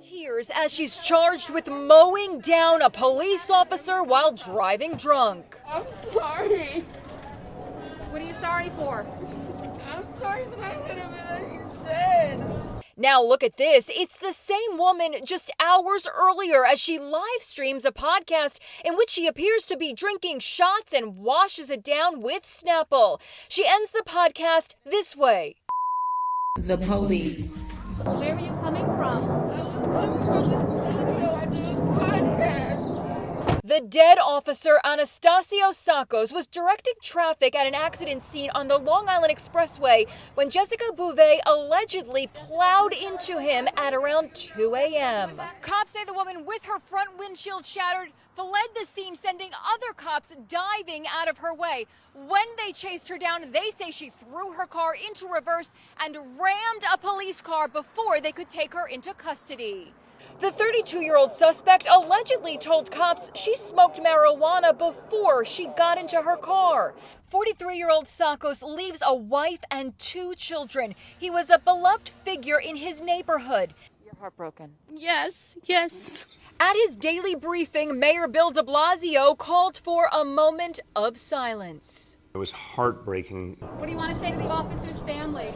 Tears as she's charged with mowing down a police officer while driving drunk. I'm sorry. What are you sorry for? I'm sorry that I hit him and he's dead. Now look at this. It's the same woman just hours earlier as she live streams a podcast in which she appears to be drinking shots and washes it down with Snapple. She ends the podcast this way. The police. Where are you coming from? I was coming from the studio. I did a podcast. The dead officer Anastasio Sakos was directing traffic at an accident scene on the Long Island Expressway when Jessica Bouvet allegedly plowed into him at around 2 a.m. Cops say the woman with her front windshield shattered fled the scene, sending other cops diving out of her way. When they chased her down, they say she threw her car into reverse and rammed a police car before they could take her into custody. The 32-year-old suspect allegedly told cops she smoked marijuana before she got into her car. 43-year-old Sakos leaves a wife and 2 children. He was a beloved figure in his neighborhood. You're heartbroken. Yes. At his daily briefing, Mayor Bill de Blasio called for a moment of silence. It was heartbreaking. What do you want to say to the officer's family?